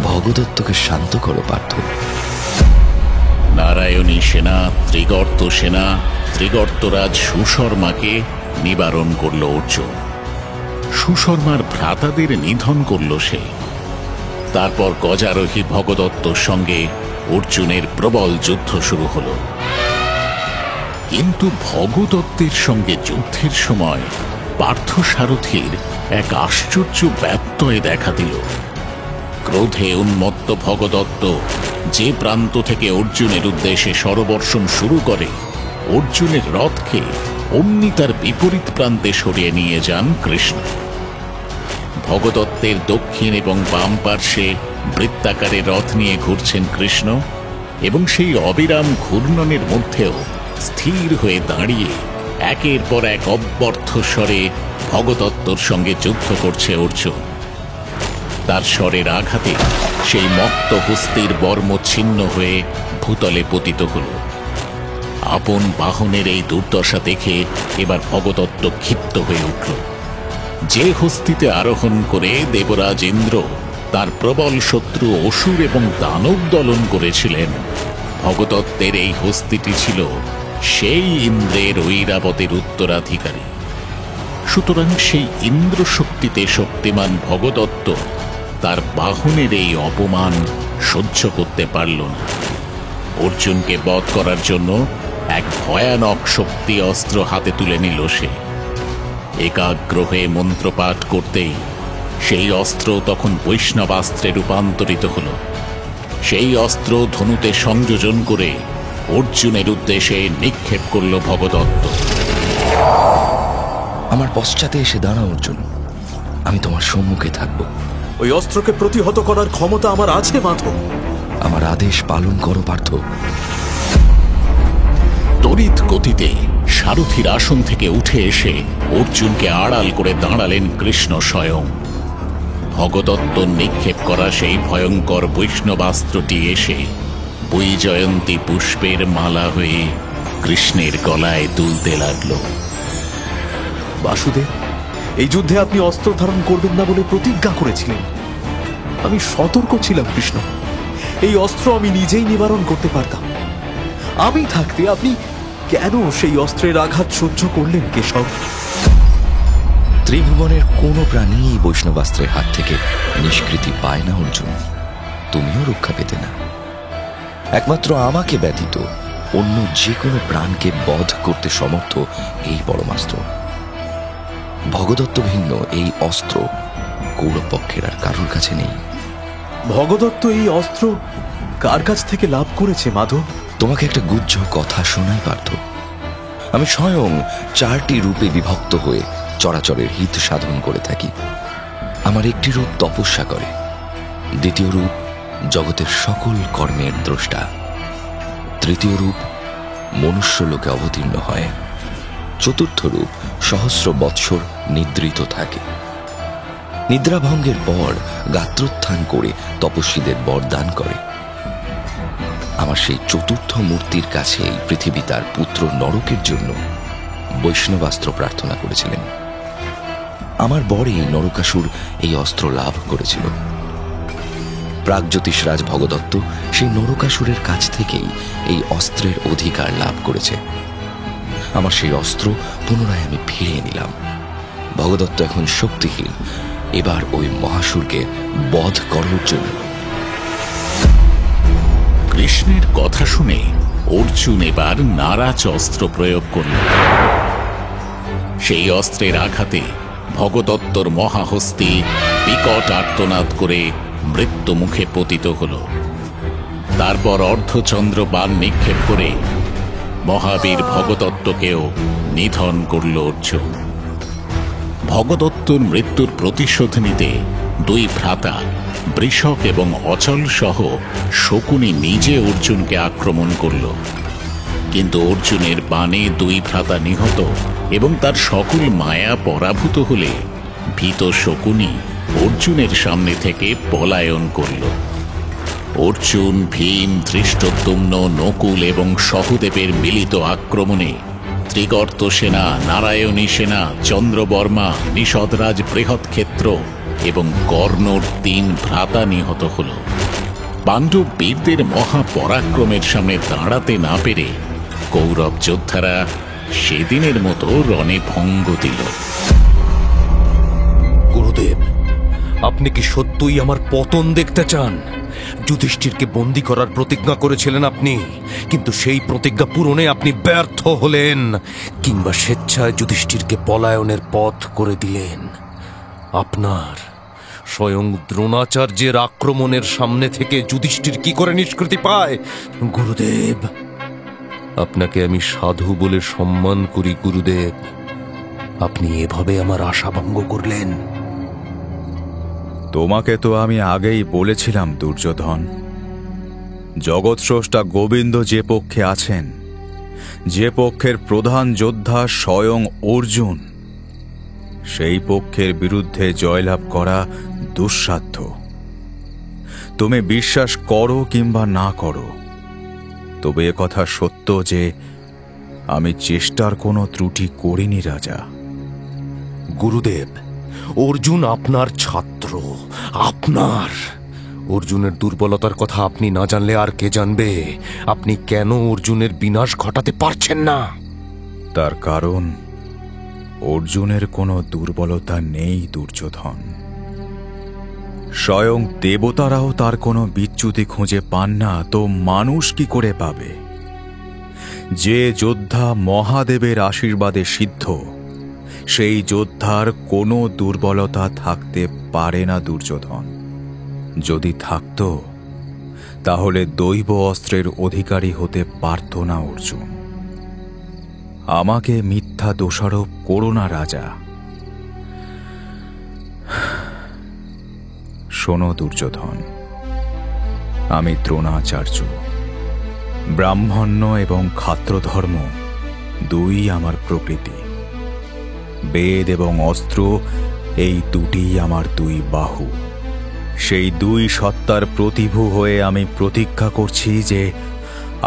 ভগদত্তকে শান্ত করো পার্থ। নারায়ণী সেনা ত্রিগর্ত সেনা ত্রিগর্তরাজ সুশর্মাকে নিবারণ করল অর্জুন। সুশর্মার ভ্রাতাদের নিধন করল সে। তারপর গজারোহী ভগদত্তর সঙ্গে অর্জুনের প্রবল যুদ্ধ শুরু হল। কিন্তু ভগদত্তের সঙ্গে যুদ্ধের সময় পার্থসারথীর এক আশ্চর্য ব্যত্যয় দেখা দিল। ক্রোধে উন্মত্ত ভগদত্ত যে প্রান্ত থেকে অর্জুনের উদ্দেশ্যে শরবর্ষণ শুরু করে, অর্জুনের রথকে অমনি তার বিপরীত প্রান্তে সরিয়ে নিয়ে যান কৃষ্ণ। ভগদত্তের দক্ষিণ এবং বাম পার্শ্বে বৃত্তাকারে রথ নিয়ে ঘুরছেন কৃষ্ণ, এবং সেই অবিরাম ঘূর্ণনের মধ্যেও স্থির হয়ে দাঁড়িয়ে একের পর এক অব্যর্থ স্বরে ভগদত্তর সঙ্গে যুদ্ধ করছে অর্জুন। তার স্বরের আঘাতে সেই মত্ত হস্তির বর্ম ছিন্ন হয়ে ভূতলে পতিত হল। আপন বাহনের এই দুর্দশা দেখে এবার ভগদত্ত ক্ষিপ্ত হয়ে উঠল। যে হস্তিতে আরোহণ করে দেবরাজ ইন্দ্র তার প্রবল শত্রু অসুর এবং দানব দলন করেছিলেন, ভগদত্তের এই হস্তিটি ছিল সেই ইন্দ্রের ঐরাবতের উত্তরাধিকারী। সুতরাং সেই ইন্দ্র শক্তিতে শক্তিমান ভগদত্ত তার বাহনের এই অপমান সহ্য করতে পারল না। অর্জুনকে বধ করার জন্য এক ভয়ানক শক্তি অস্ত্র হাতে তুলে নিল সে। একাগ্র হয়ে মন্ত্রপাঠ করতেই সেই অস্ত্র তখন বৈষ্ণবাস্ত্রে রূপান্তরিত হল। সেই অস্ত্র ধনুতে সংযোজন করে অর্জুনের উদ্দেশ্যে নিক্ষেপ করল ভগদত্ত। আমার পশ্চাতে এসে দাঁড়াও অর্জুন, আমি তোমার সম্মুখে থাকব। ওই অস্ত্রকে প্রতিহত করার ক্ষমতা আমার আছে মাধব। আমার আদেশ পালন করো পার্থ। তড়িৎ গতিতে সারথীর আসন থেকে উঠে এসে অর্জুনকে আড়াল করে দাঁড়ালেন কৃষ্ণ স্বয়ং। ভগদত্ত নিক্ষেপ করা সেই ভয়ঙ্কর বৈষ্ণবাস্ত্রটি এসে বৈজয়ন্তী পুষ্পের মালা হয়ে কৃষ্ণের গলায় দুলতে লাগল। বাসুদেব, এই যুদ্ধে আপনি অস্ত্র ধারণ করবেন না বলে প্রতিজ্ঞা করেছিলেন। আমি সতর্ক ছিলাম কৃষ্ণ, এই অস্ত্র আমি নিজেই নিবারণ করতে পারতাম। আমি থাকতে আপনি কেন সেই অস্ত্রের আঘাত সহ্য করলেন কেশব? ত্রিভুবনের কোনো প্রাণী এই বৈষ্ণবাস্ত্রের হাত থেকে নিষ্কৃতি পায় না অর্জুন। তুমিও রক্ষা পেতে না। একমাত্র আমাকে ব্যতীত অন্য যে কোনো প্রাণকে বধ করতে সমর্থ এই পরমাস্ত্র। ভগদত্ত ভিন্ন এই অস্ত্র কৌরব পক্ষের আর কারোর কাছে নেই। ভগদত্ত এই অস্ত্র কার কাছ থেকে লাভ করেছে মাধব? তোমাকে একটা গুজ্জ কথা শোনাই পার্থ। আমি স্বয়ং 4টি রূপে বিভক্ত হয়ে চরাচরের হিত সাধন করে থাকি। আমার একটি রূপ তপস্যা করে, দ্বিতীয় রূপ জগতের সকল কর্মের দ্রষ্টা, তৃতীয় রূপ মনুষ্য লোকে অবতীর্ণ হয়, চতুর্থ রূপ সহস্র বৎসর নিদ্রিত থাকে। নিদ্রাভঙ্গের পর গাত্রোত্থান করে তপস্বীদের বরদান করে। আমার সেই চতুর্থ মূর্তির কাছে এই পৃথিবী তার পুত্র নরকের জন্য বৈষ্ণবাস্ত্র প্রার্থনা করেছিলেন। আমার বরে নরকাসুর এই অস্ত্র লাভ করেছিল। প্রাগজ্যোতিষরাজ ভগদত্ত সেই নরকাসুরের কাছ থেকেই এই অস্ত্রের অধিকার লাভ করেছে। আমার সেই অস্ত্র পুনরায় আমি ফিরিয়ে নিলাম। ভগদত্ত এখন শক্তিহীন। এবার ওই মহাসুরকে বধ করার জন্য। কৃষ্ণের কথা শুনে অর্জুন এবার নারাজ অস্ত্র প্রয়োগ করল। সেই অস্ত্রের আঘাতে ভগদত্তর মহাহস্তি বিকট আর্তনাদ করে মৃত্যু মুখে পতিত হল। তারপর অর্ধচন্দ্র বাণ নিক্ষেপ করে মহাবীর ভগদত্তকেও নিধন করল অর্জুন। ভগদত্তর মৃত্যুর প্রতিশোধ নিতে 2 ভ্রাতা বৃষক এবং অচল সহ শকুনি নিজে অর্জুনকে আক্রমণ করল। কিন্তু অর্জুনের বাণে 2 ভ্রাতা নিহত এবং তার সকল মায়া পরাভূত হলে ভীত শকুনি অর্জুনের সামনে থেকে পলায়ন করল। অর্জুন, ভীম, ধৃষ্টদ্যুম্ন, নকুল এবং সহদেবের মিলিত আক্রমণে ত্রিগর্ত সেনা, নারায়ণী সেনা, চন্দ্রবর্মা, নিষদরাজ বৃহৎক্ষেত্র এবং কর্ণর 3 ভ্রাতা নিহত হল। পাণ্ডব বীরদের মহাপরাক্রমের সামনে দাঁড়াতে না পেরে কৌরব যোদ্ধারা সেদিনের মতো রণে ভঙ্গ দিল। গুরুদেব, আপনি কি সত্যই আমার পতন দেখতে চান? যুধিষ্ঠিরকে বন্দী করার প্রতিজ্ঞা করেছিলেন আপনি, কিন্তু সেই প্রতিজ্ঞা পূরণে আপনি ব্যর্থ হলেন, কিংবা স্বেচ্ছায় যুধিষ্ঠিরকে পলায়নের পথ করে দিলেন। আপনার স্বয়ং দ্রোণাচার্যের আক্রমণের সামনে থেকে যুধিষ্ঠির কি করে নিষ্কৃতি পায়? গুরুদেব, আপনাকে আমি সাধু বলে সম্মান করি গুরুদেব, আপনি এভাবে আমার আশা ভঙ্গ করলেন। তোমাকে তো আমি আগেই বলেছিলাম দুর্যোধন, জগৎস্রষ্টা গোবিন্দ যে পক্ষে আছেন, যে পক্ষের প্রধান যোদ্ধা স্বয়ং অর্জুন, সেই পক্ষের বিরুদ্ধে জয়লাভ করা দুঃসাধ্য। তুমি বিশ্বাস করো কিংবা না করো, তবে কথা সত্য যে আমি চেষ্টার কোনো ত্রুটি করিনি রাজা। গুরুদেব, অর্জুন আপনার ছাত্র, আপনার। অর্জুনের দুর্বলতার কথা আপনি না জানলে আর কে জানবে? আপনি কেন অর্জুনের বিনাশ ঘটাতে পারছেন না? তার কারণ অর্জুনের কোনো দুর্বলতা নেই দুর্যোধন। স্বয়ং দেবতারাও তার কোনো বিচ্যুতি খুঁজে পান না, তো মানুষ কি করে পাবে? যে যোদ্ধা মহাদেবের আশীর্বাদে সিদ্ধ, সেই যোদ্ধার কোনো দুর্বলতা থাকতে পারে না দুর্যোধন। যদি থাকত, তাহলে দৈব অস্ত্রের অধিকারী হতে পারত না অর্জুন। আমাকে মিথ্যা দোষারোপ করো না রাজা। শোনো দুর্যোধন, আমি দ্রোণাচার্য। ব্রাহ্মণ্য এবং ক্ষাত্রধর্ম দুই আমার প্রকৃতি। বেদ এবং অস্ত্র এই দুটি আমার 2 বাহু। সেই 2 সত্তার প্রতিভু হয়ে আমি প্রতিজ্ঞা করছি যে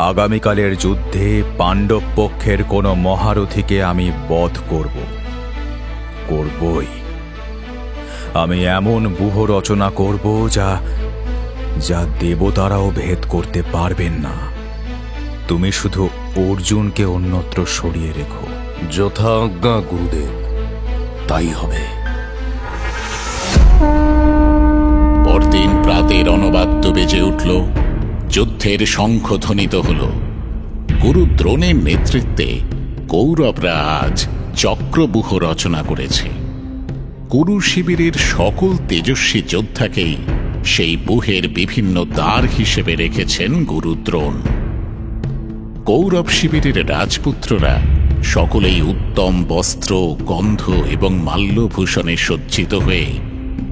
আগামীকালের যুদ্ধে পাণ্ডব পক্ষের কোনো মহারথীকে আমি বধ করবই। আমি এমন ব্যূহ রচনা করব যা দেবতারাও ভেদ করতে পারবেন না। তুমি শুধু অর্জুনকে অন্যত্র সরিয়ে রেখো। যথা আজ্ঞা গুরুদেব, তাই হবে। পরদিন প্রাতে রণবাদ্য বেজে উঠল, যুদ্ধের শঙ্খ ধ্বনিত হল। গুরু দ্রোণের নেতৃত্বে কৌরবরা আজ চক্রব্যূহ রচনা করেছে। কুরু শিবিরের সকল তেজস্বী যোদ্ধাকেই সেই ব্যূহের বিভিন্ন দ্বার হিসেবে রেখেছেন গুরু দ্রোণ। কৌরব শিবিরের রাজপুত্ররা সকলেই উত্তম বস্ত্র, গন্ধ এবং মাল্যভূষণে সজ্জিত হয়ে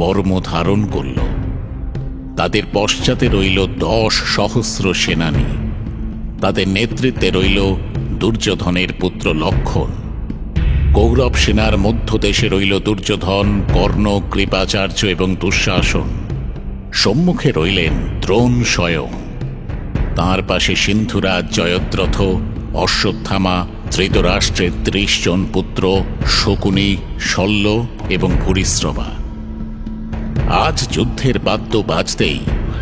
বর্ম ধারণ করল। তাদের পশ্চাতে রইল 10 সহস্র সেনানী। তাদের নেতৃত্বে রইল দুর্যোধনের পুত্র লক্ষণ। কৌরব সেনার মধ্যদেশে রইল দুর্যোধন, কর্ণ, কৃপাচার্য এবং দুঃশাসন। সম্মুখে রইলেন দ্রোণ স্বয়ং। তাঁর পাশে সিন্ধুরাজ, জয়দ্রথ, অশ্বত্থামা, ধৃতরাষ্ট্রের 30 জন পুত্র, শকুনি, শল্য এবং ভূরিশ্রবা। আজ যুদ্ধের বাদ্য বাজতেই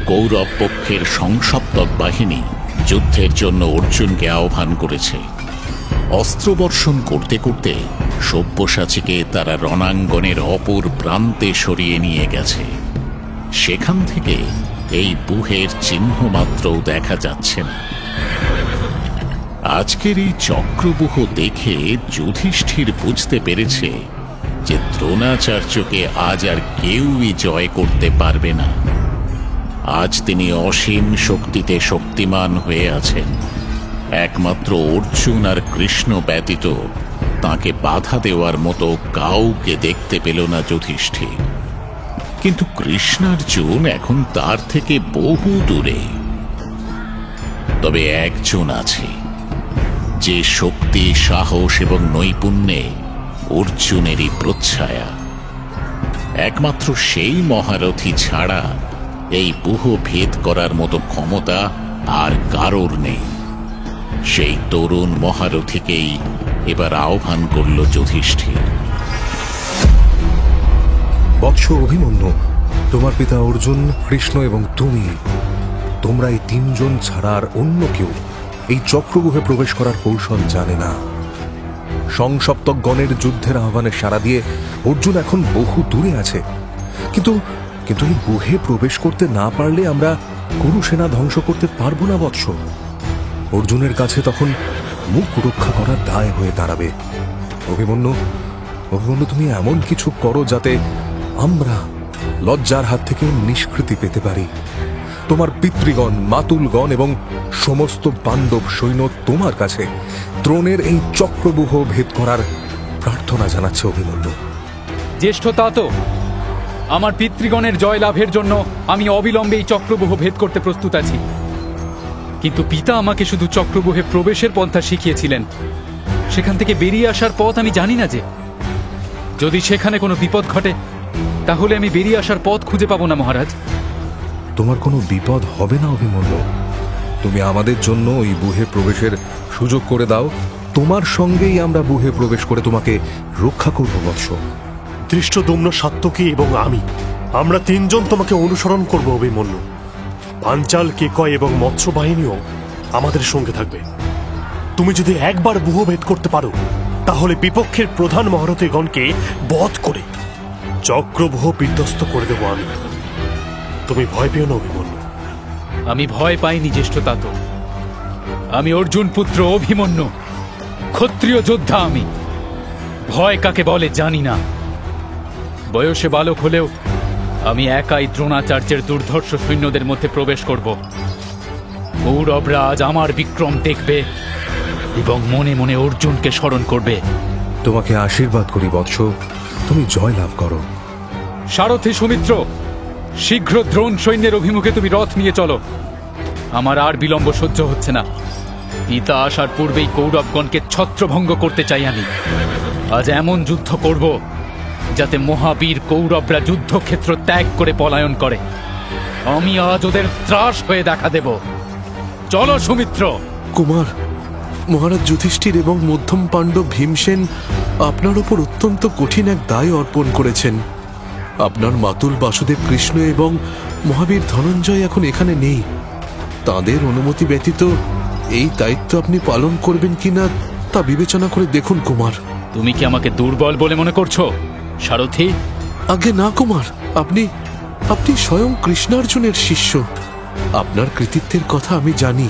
কৌরব পক্ষের সংসপ্তক বাহিনী যুদ্ধের জন্য অর্জুনকে আহ্বান করেছে। অস্ত্রবর্ষণ করতে করতে সব্যসাচীকে তারা রণাঙ্গনের অপর প্রান্তে সরিয়ে নিয়ে গেছে। সেখান থেকে এই ব্যূহের চিহ্ন মাত্রও দেখা যাচ্ছে না। আজকের এই চক্রব্যূহ দেখে যুধিষ্ঠির বুঝতে পেরেছে যে দ্রোণাচার্যকে আজ আর কেউই জয় করতে পারবে না। আজ তিনি অসীম শক্তিতে শক্তিমান হয়ে আছেন। একমাত্র অর্জুন আর কৃষ্ণ ব্যতীত তাকে বাধা দেওয়ার মতো কাউকে দেখতে পেল না যুধিষ্ঠির। কিন্তু কৃষ্ণার্জুন এখন তার থেকে বহু দূরে। তবে একজন আছে, যে শক্তি, সাহস এবং নৈপুণ্যে অর্জুনেরই প্রচ্ছায়া। একমাত্র সেই মহারথী ছাড়া এই বুহ ভেদ করার মতো ক্ষমতা আর কারোর নেই। সেই তরুণ মহারথীকেই এবার আহ্বান করল যুধিষ্ঠির। বৎস অভিমন্যু, তোমার পিতা অর্জুন, কৃষ্ণ এবং তোমরা এই তিনজন ছাড়া আর অন্য কেউ এই চক্রগুহে প্রবেশ করার কৌশল জানে না। সংসপ্তকগণের যুদ্ধের আহ্বানে সাড়া দিয়ে অর্জুন এখন বহু দূরে আছে, কিন্তু এই গুহে প্রবেশ করতে না পারলে আমরা কুরু সেনা ধ্বংস করতে পারবো না বৎস। অর্জুনের কাছে তখন মুখ রক্ষা করার দায় হয়ে দাঁড়াবে। অভিমন্যু, তুমি এমন কিছু করো যাতে আমরা লজ্জার হাত থেকে নিষ্কৃতি পেতে পারি। তোমার পিতৃগণ, মাতুলগণ এবং সমস্ত পাণ্ডব সৈন্য তোমার কাছে দ্রোণের এই চক্রব্যূহ ভেদ করার প্রার্থনা জানাচ্ছে অভিমন্যু। জ্যেষ্ঠ তাতো, আমার পিতৃগণের জয় লাভের জন্য আমি অবিলম্বে এই চক্রব্যূহ ভেদ করতে প্রস্তুত আছি। কিন্তু পিতা আমাকে শুধু চক্রব্যূহে প্রবেশের পন্থা শিখিয়েছিলেন, সেখান থেকে বেরিয়ে আসার পথ আমি জানি না। যে যদি সেখানে কোনো বিপদ ঘটে তাহলে আমি বেরিয়ে আসার পথ খুঁজে পাবো না মহারাজ। তোমার কোনো বিপদ হবে না অভিমন্যু, তুমি আমাদের জন্য ওই বুহে প্রবেশের সুযোগ করে দাও। তোমার সঙ্গেই আমরা বুহে প্রবেশ করে তোমাকে রক্ষা করব বৎস। ধৃষ্টদ্যুম্ন, সাত্যকী এবং আমরা তিনজন তোমাকে অনুসরণ করব অভিমন্যু। পাঞ্চাল, কেকয় এবং মৎস্য বাহিনীও আমাদের সঙ্গে থাকবে। তুমি যদি একবার বুহ ভেদ করতে পারো তাহলে বিপক্ষের প্রধান মহারথীগণকে বধ করে চক্রব্যূহ বিধ্বস্ত করে দেব আমি। তুমি ভয় পেও না অভিমন্যু। আমি ভয় পাইনি জ্যেষ্ঠ তাতো। আমি অর্জুন পুত্র অভিমন্যু, ক্ষত্রিয় যোদ্ধা। আমি ভয় কাকে বলে জানি না। বয়সে বালক হলেও আমি একাই দ্রোণাচার্যের দুর্ধর্ষ সৈন্যদের মধ্যে প্রবেশ করব। কৌরবরা আজ আমার বিক্রম দেখবে এবং মনে মনে অর্জুনকে স্মরণ করবে। তোমাকে আশীর্বাদ করি বৎস, তুমি জয় লাভ করো। সারথী সুমিত্র, শীঘ্র দ্রোণ সৈন্যের অভিমুখে তুমি রথ নিয়ে চলো। আমার আর বিলম্ব সহ্য হচ্ছে না। পিতা আসার পূর্বেই কৌরবগণকে ছত্রভঙ্গ করতে চাই আমি। আজ এমন যুদ্ধ করব যাতে মহাবীর কৌরবরা যুদ্ধক্ষেত্র ত্যাগ করে পলায়ন করে। আমি আজ ওদের ত্রাস হয়ে দেখা দেব। চলো সুমিত্র। কুমার, মহারাজ যুধিষ্ঠির এবং মধ্যম পাণ্ডব ভীমসেন আপনার উপর অত্যন্ত কঠিন এক দায় অর্পণ করেছেন। আপনার মাতুল বাসুদেব কৃষ্ণ এবং মহাবীর ধনঞ্জয় এখন এখানে নেই। তাদের অনুমতি ব্যতীত এই দায়িত্ব আপনি পালন করবেন কিনা তা বিবেচনা করে দেখুন কুমার। তুমি কি আমাকে দুর্বল বলে মনে করছো সারথী? আগে না কুমার, আপনি স্বয়ং কৃষ্ণার্জুনের শিষ্য। আপনার কৃতিত্বের কথা আমি জানি,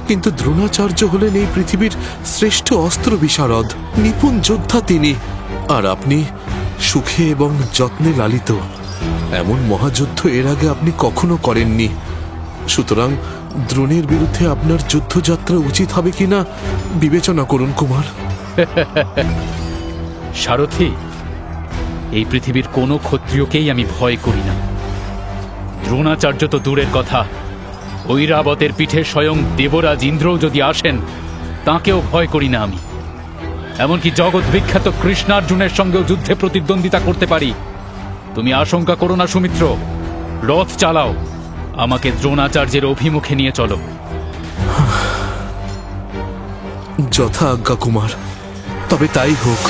কিন্তু দ্রোণাচার্য হলেন এই পৃথিবীর শ্রেষ্ঠ অস্ত্র বিশারদ, নিপুণ যোদ্ধা তিনি। আর আপনি সুখে এবং যত্নে লালিত। এমন মহাযুদ্ধ এর আগে আপনি কখনো করেননি। সুতরাং দ্রোণের বিরুদ্ধে আপনার যুদ্ধযাত্রা উচিত হবে কিনা বিবেচনা করুন কুমার। সারথী, এই পৃথিবীর কোনো ক্ষত্রিয়কেই আমি ভয় করি না। দ্রোণাচার্য তো দূরের কথা, ঐরাবতের পিঠে স্বয়ং দেবরাজ ইন্দ্রও যদি আসেন তাঁকেও ভয় করি না আমি। এমনকি জগৎ বিখ্যাত কৃষ্ণার্জুনের সঙ্গেও যুদ্ধে প্রতিদ্বন্দ্বিতা করতে পারি। তুমি আশঙ্কা করো না সুমিত্র, রথ চালাও, আমাকে দ্রোণাচার্যের অভিমুখে নিয়ে চলো। যথা আজ্ঞা কুমার, তবে তাই হোক।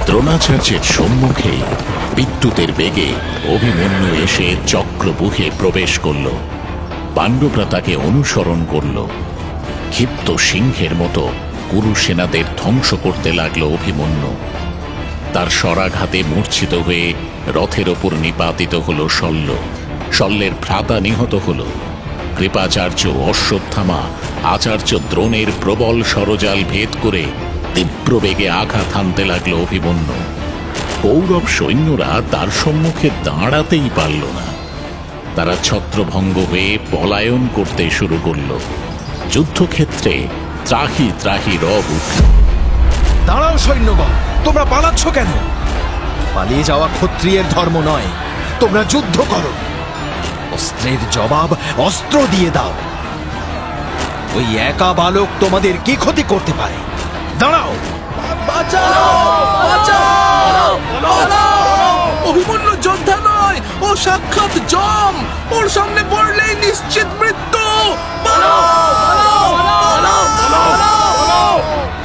দ্রোণাচার্যের সম্মুখে বিদ্যুতের বেগে অভিমন্যু এসে চক্রব্যূহে প্রবেশ করল। পাণ্ডবরা তাকে অনুসরণ করল। ক্ষিপ্ত সিংহের মতো কুরু সেনাদের ধ্বংস করতে লাগলো অভিমন্যু। তার শরাঘাতে মূর্ছিত হয়ে রথের ওপর নিপাতিত হল শল্য। শল্যের ভ্রাতা নিহত হল। কৃপাচার্য, অশ্বত্থামা, আচার্য দ্রোণের প্রবল সরজাল ভেদ করে তীব্র বেগে আঘাত হানতে লাগলো অভিমন্যু। কৌরব সৈন্যরা তার সম্মুখে দাঁড়াতেই পারল না। তারা ছত্রভঙ্গ হয়ে পলায়ন করতে শুরু করল। যুদ্ধক্ষেত্রে ত্রাহি ত্রাহি রব উঠল। দাঁড়াও সৈন্যগণ, তোমরা পালাচ্ছ কেন? পালিয়ে যাওয়া ক্ষত্রিয়ের ধর্ম নয়, তোমরা যুদ্ধ করো। অস্ত্রের জবাব অস্ত্র দিয়ে দাও। ওই একা বালক তোমাদের কি ক্ষতি করতে পারে? দাঁড়াও। অভিমন্যু যোদ্ধা নয়, ও সাক্ষাৎ যম। ওর সামনে পড়লেই নিশ্চিত মৃত্যু।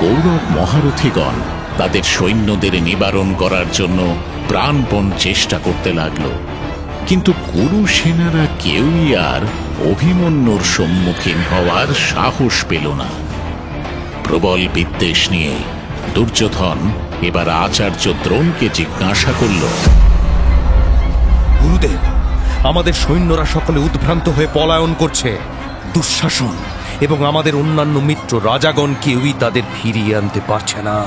কৌরব মহারথীগণ তাদের সৈন্যদের নিবারণ করার জন্য প্রাণপণ চেষ্টা করতে লাগলো, কিন্তু কুরু সেনারা কেউই আর অভিমন্যুর সম্মুখীন হওয়ার সাহস পেল না। প্রবল বিদ্বেষ নিয়ে দুর্যোধন এবার আচার্য দ্রোণকে জিজ্ঞাসা করল, গুরুদেব, আমাদের সৈন্যরা সকলে উদ্ভ্রান্ত হয়ে পলায়ন করছে। দুঃশাসন এবং আমাদের অন্যান্য মিত্র রাজাগণ কেউই তাদের ফিরিয়ে আনতে পারছে না।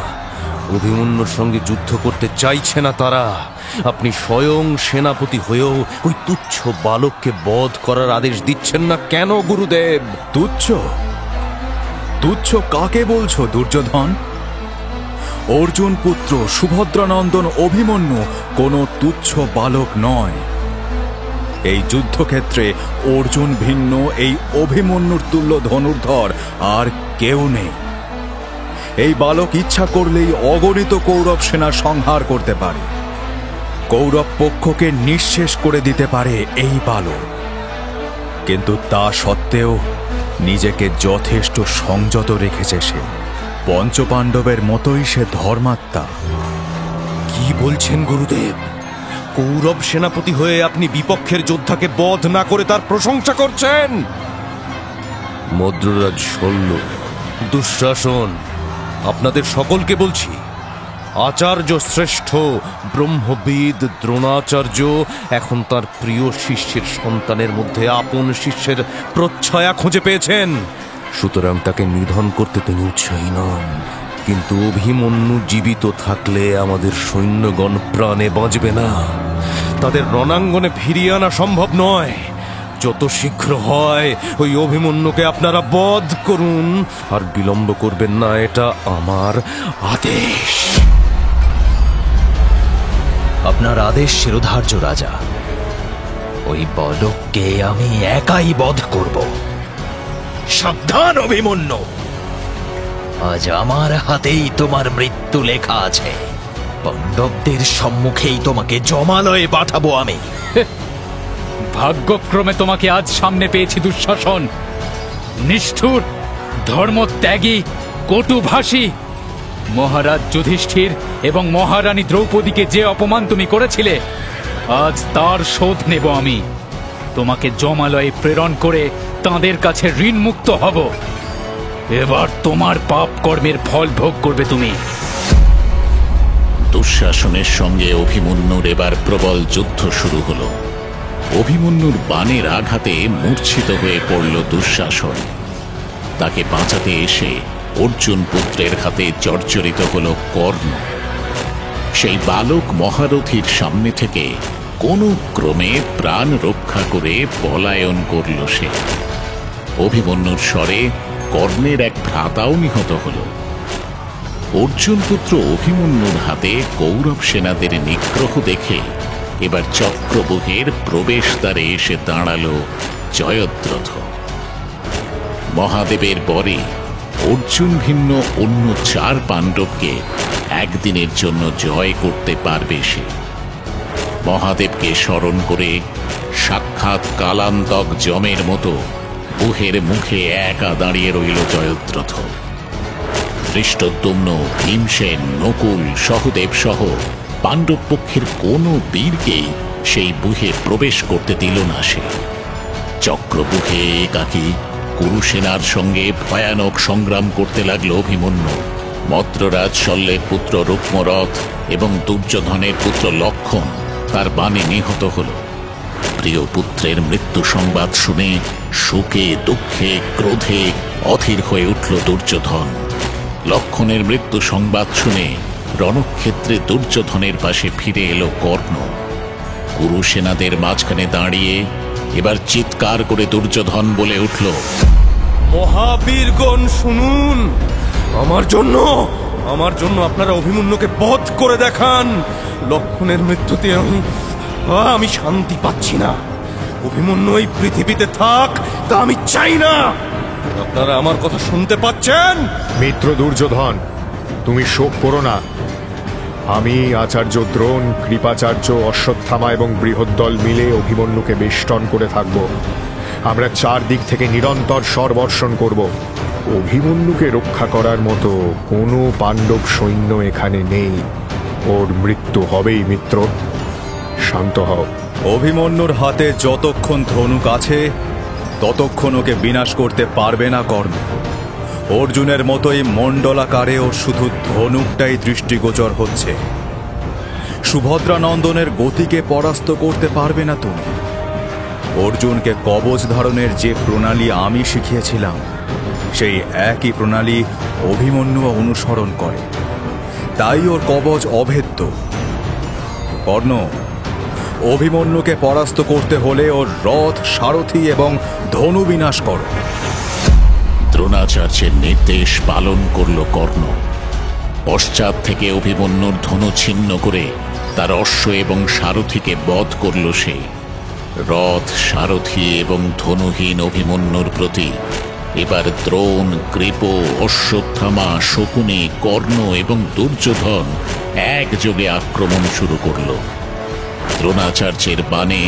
অভিমন্যুর সঙ্গে যুদ্ধ করতে চাইছে না তারা। আপনি স্বয়ং সেনাপতি হয়েও ওই তুচ্ছ বালককে বধ করার আদেশ দিচ্ছেন না কেন গুরুদেব? তুচ্ছ? তুচ্ছ কাকে বলছো দুর্যোধন? অর্জুন পুত্র সুভদ্রানন্দন অভিমন্যু কোনো তুচ্ছ বালক নয়। এই যুদ্ধক্ষেত্রে অর্জুন ভিন্ন এই অভিমন্যুর তুল্য ধনুর্ধর আর কেউ নেই। এই বালক ইচ্ছা করলেই অগণিত কৌরব সেনা সংহার করতে পারে। কৌরব পক্ষকে নিঃশেষ করে দিতে পারে এই বালক। কিন্তু তা সত্ত্বেও নিজেকে যথেষ্ট সংযত রেখেছে সে। পঞ্চপাণ্ডবের মতোই সে ধর্মাত্মা। কি বলছেন গুরুদেব? কৌরব সেনাপতি হয়ে আপনি বিপক্ষের যোদ্ধাকে বধ না করে তার প্রশংসা করছেন? মদ্ররাজ শল্য, দুঃশাসন, আপনাদের সকলকে বলছি, আচার্য শ্রেষ্ঠ ব্রহ্মবিদ দ্রোণাচার্য এখন তার প্রিয় শিষ্যের সন্তানের মধ্যে আপন শিষ্যের প্রচ্ছয়া খুঁজে পেয়েছেন। সুতরাং তাকে নিধন করতে তিনি উৎসাহী নন। কিন্তু অভিমন্যু জীবিত থাকলে আমাদের সৈন্যগণ প্রাণে বাঁচবে না। তাদের রণাঙ্গনে ফিরিয়ে আনা সম্ভব নয়। যত শীঘ্র হয় ওই অভিমন্যুকে আপনারা বধ করুন, আর বিলম্ব করবেন না, এটা আমার আদেশ। আপনার আদেশ শিরোধার্য রাজা। ওই বালককে আমি একাই বধ করব। সাবধান অভিমন্যু, আজ আমার হাতেই তোমার মৃত্যু লেখা আছে। পাণ্ডবদের সম্মুখেই তোমাকে জমালয়ে পাঠাবো আমি। ভাগ্যক্রমে তোমাকে আজ সামনে পেয়েছি দুঃশাসন। নিষ্ঠুর, ধর্মত্যাগী, কটুভাষী মহারাজ যুধিষ্ঠির এবং মহারানী দ্রৌপদীকে যে অপমান তুমি করেছিলে, আজ তার শোধ নেব আমি। তোমাকে জমালয়ে প্রেরণ করে তাঁদের কাছে ঋণমুক্ত হব। এবার তোমার পাপ কর্মের ফল ভোগ করবে তুমি। দুঃশাসনের সঙ্গে অভিমন্যুর এবার প্রবল যুদ্ধ শুরু হলো। অভিমন্যুর বাণের আঘাতে মূর্ছিত হয়ে পড়ল দুঃশাসন। তাকে বাঁচাতে এসে অর্জুন পুত্রের হাতে জর্জরিত হল কর্ণ। সেই বালক মহারথীর সামনে থেকে কোনো ক্রমে প্রাণ রক্ষা করে পলায়ন করল সে। অভিমন্যুর স্বরে কর্ণের এক ভ্রাতাও নিহত হল। অর্জুন পুত্র অভিমন্যুর হাতে কৌরব সেনাদের নিগ্রহ দেখে এবার চক্রবুহের প্রবেশদ্বারে এসে দাঁড়াল জয়দ্রথ। মহাদেবের বরে অর্জুন ভিন্ন অন্য 4 পাণ্ডবকে একদিনের জন্য জয় করতে পারবে সে। মহাদেবকে স্মরণ করে সাক্ষাৎ কালান্তক যমের মতো বুহের মুখে একা দাঁড়িয়ে রইল জয়দ্রথ। ধৃষ্টদ্যুম্ন, ভীমসেন, নকুল, সহদেব সহ পাণ্ডব পক্ষের কোনো বীরকেই সেই বুহে প্রবেশ করতে দিল না সে। চক্রবুহে একাকী কুরুসেনার সঙ্গে ভয়ানক সংগ্রাম করতে লাগলো অভিমন্যু। মদ্ররাজ শল্যের পুত্র রুক্মরথ এবং দুর্যোধনের পুত্র লক্ষণ তার বাণে নিহত হল। প্রিয় পুত্রের মৃত্যু সংবাদ শুনে শোকে, দুঃখে, ক্রোধে অধীর হয়ে উঠল দুর্যোধন। লক্ষণের মৃত্যু সংবাদ শুনে রণক্ষেত্রে দুর্যোধনের পাশে ফিরে এলো কর্ণ। কুরুসেনাদের মাঝখানে দাঁড়িয়ে এবার চিৎকার করে দুর্যোধন বলে উঠল, মহাবীরগণ শুনুন, আমার জন্য আপনারা অভিমন্যুকে বধ করে দেখান। লক্ষণের মৃত্যুতে আমি শান্তি পাচ্ছি না। অভিমন্যু এই পৃথিবীতে থাক, তা আমি চাই না। আপনারা আমার কথা শুনতে পাচ্ছেন? মিত্র দুর্যোধন, তুমি শোক করো না। আমি, আচার্য দ্রোণ, কৃপাচার্য, অশ্বত্থামা এবং বৃহদ্দল মিলে অভিমন্যুকে বেষ্টন করে থাকব। আমরা চারদিক থেকে নিরন্তর স্বরবর্ষণ করব। অভিমন্যুকে রক্ষা করার মতো কোনো পাণ্ডব সৈন্য এখানে নেই। ওর মৃত্যু হবেই মিত্র, শান্ত হও। অভিমন্যুর হাতে যতক্ষণ ধনুক আছে ততক্ষণ ওকে বিনাশ করতে পারবে না কর্ণ। অর্জুনের মতোই মণ্ডলাকারে ওর শুধু ধনুকটাই দৃষ্টিগোচর হচ্ছে। সুভদ্রা নন্দনের গতিকে পরাস্ত করতে পারবে না তুমি। অর্জুনকে কবচ ধারণের যে প্রণালী আমি শিখিয়েছিলাম সেই একই প্রণালী অভিমন্যু অনুসরণ করে, তাই ওর কবচ অভেদ্য। কর্ণ, অভিমন্যুকে পরাস্ত করতে হলে ওর রথ, সারথি এবং ধনু বিনাশ করো। দ্রোণাচার্যের নির্দেশ পালন করল কর্ণ। পশ্চাৎ থেকে অভিমন্যুর ধনু ছিন্ন করে তার অশ্ব এবং সারথিকে বধ করল সে। রথ, সারথি এবং ধনুহীন অভিমন্যুর প্রতি এবার দ্রোণ, কৃপ, অশ্বত্থামা, শকুনি, কর্ণ এবং দুর্যোধন একযোগে আক্রমণ শুরু করল। দ্রোণাচার্যের বাণে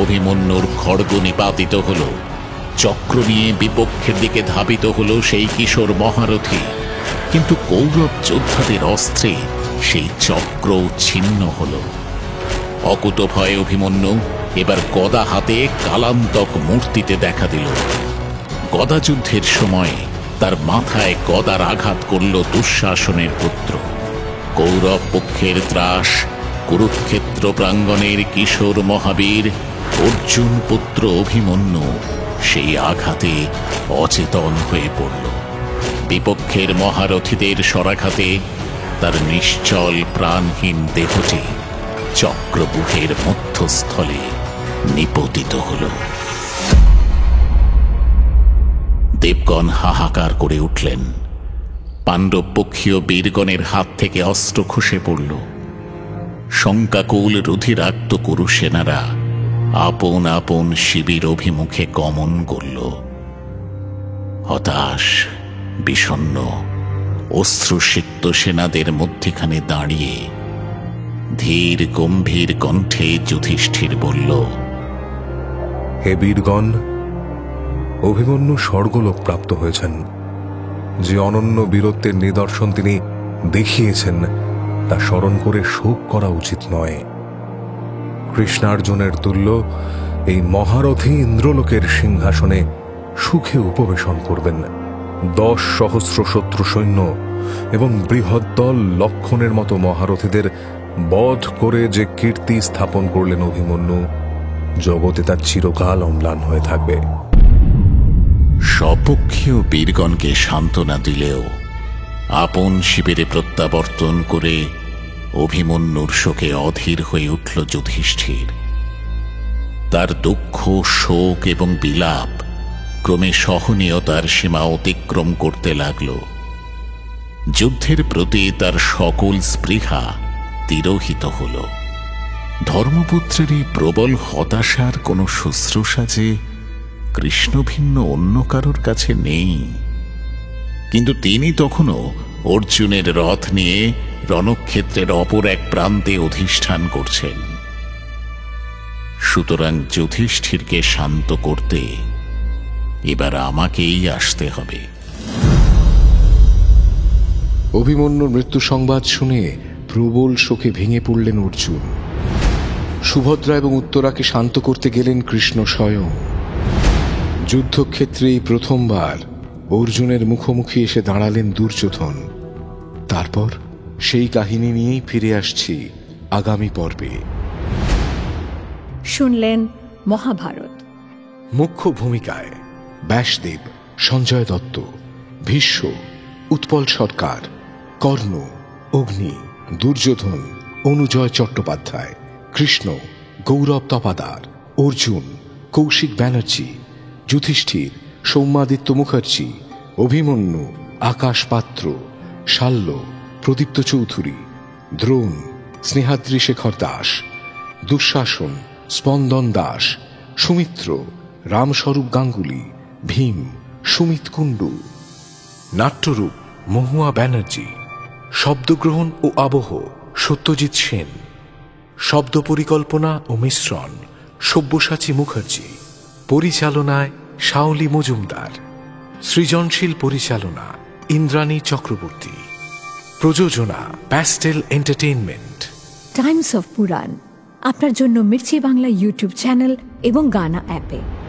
অভিমন্যুর খড়গ নিপাতিত হল। চক্র নিয়ে বিপক্ষের দিকে ধাবিত হল সেই কিশোর মহারথী, কিন্তু কৌরব যোদ্ধাদের অস্ত্রে সেই চক্র ছিন্ন হল। অকুত ভয়ে অভিমন্যু এবার গদা হাতে কালান্তক মূর্তিতে দেখা দিল। গদাযুদ্ধের সময় তার মাথায় গদার আঘাত করল দুঃশাসনের পুত্র। কৌরব পক্ষের ত্রাস, কুরুক্ষেত্র প্রাঙ্গণের কিশোর মহাবীর অর্জুন পুত্র অভিমন্যু সেই আঘাতে অচেতন হয়ে পড়ল। বিপক্ষের মহারথীদের শরাঘাতে তার নিশ্চল প্রাণহীন দেহটি চক্রব্যূহের মধ্যস্থলে নিপতিত হল। দেবগণ হাহাকার করে উঠলেন। পাণ্ডব পক্ষীয় বীরগণের হাত থেকে অস্ত্র খসে পড়ল। শঙ্কাকুল রুধিরাক্ত কুরু সেনারা আপন আপন শিবির অভিমুখে গমন করল। হতাশ, বিষণ্ণ, অশ্রুসিক্ত সেনাদের মধ্যখানে দাঁড়িয়ে ধীর গম্ভীর কণ্ঠে যুধিষ্ঠির বলল, হে বীরগণ, অভিমন্যু স্বর্গলোক প্রাপ্ত হয়েছেন। যে অনন্য বীরত্বের নিদর্শন তিনি দেখিয়েছেন তা স্মরণ করে শোক করা উচিত নয়। কৃষ্ণার্জুনের তুল্য এই মহারথী ইন্দ্রলোকের সিংহাসনে সুখে উপবেশন করবেন। 10 সহস্র শত্রু সৈন্য এবং বৃহদ্দল লক্ষণের মতো মহারথীদের বধ করে যে কীর্তি স্থাপন করলেন অভিমন্যু, জগতে তার চিরকাল অম্লান হয়ে থাকবে। স্বপক্ষীয় বীরগণকে সান্ত্বনা দিলেও আপন শিবিরে প্রত্যাবর্তন করে অভিমন্যুর শোকে অধীর হয়ে উঠল যুধিষ্ঠির। তার দুঃখ, শোক এবং বিলাপ ক্রমে সহনীয়তার সীমা অতিক্রম করতে লাগল। যুদ্ধের প্রতি তার সকল স্পৃহা তিরোহিত হল। ধর্মপুত্রের এই প্রবল হতাশার কোনো শুশ্রূষা যে কৃষ্ণভিন্ন অন্য কারোর কাছে নেই। কিন্তু তিনি তখনও অর্জুনের রথ নিয়ে রণক্ষেত্রের অপর এক প্রান্তে অধিষ্ঠান করছেন। সুতরাং যুধিষ্ঠিরকে শান্ত করতে এবার আমাকেই আসতে হবে। অভিমন্যুর মৃত্যু সংবাদ শুনে প্রবল শোকে ভেঙে পড়লেন অর্জুন। সুভদ্রা এবং উত্তরাকে শান্ত করতে গেলেন কৃষ্ণ স্বয়ং। যুদ্ধক্ষেত্রেই প্রথমবার অর্জুনের মুখোমুখি এসে দাঁড়ালেন দুর্যোধন। তারপর সেই কাহিনী নিয়েই ফিরে আসছি আগামী পর্বে। শুনলেন মহাভারত। মুখ্য ভূমিকায় ব্যাসদেব, সঞ্জয় দত্ত, ভীষ্ম, উৎপল সরকার, কর্ণ, অগ্নি, দুর্যোধন, অনুজয় চট্টোপাধ্যায়, কৃষ্ণ, গৌরব তপাদার, অর্জুন, কৌশিক ব্যানার্জি, যুধিষ্ঠির, সৌম্যাদিত্য মুখার্জি, অভিমন্যু, আকাশ পাত্র, শাল্য, প্রদীপ্ত চৌধুরী, দ্রোণ, স্নেহাদ্রি শেখর দাস, দুঃশাসন, স্পন্দন দাস, সুমিত্র, রামস্বরূপ গাঙ্গুলি, ভীম, সুমিত কুণ্ডু, নাট্যরূপ মহুয়া ব্যানার্জি, শব্দগ্রহণ ও আবহ সত্যজিৎ সেন, শব্দ পরিকল্পনা ও মিশ্রণ সব্যসাচী মুখার্জি, পরিচালনায় শাওলি মজুমদার, সৃজনশীল পরিচালনা ইন্দ্রাণী চক্রবর্তী, প্রযোজনা প্যাস্টেল এন্টারটেইনমেন্ট। টাইমস অফ পুরাণ আপনার জন্য মির্চি বাংলা ইউটিউব চ্যানেল এবং গানা অ্যাপে।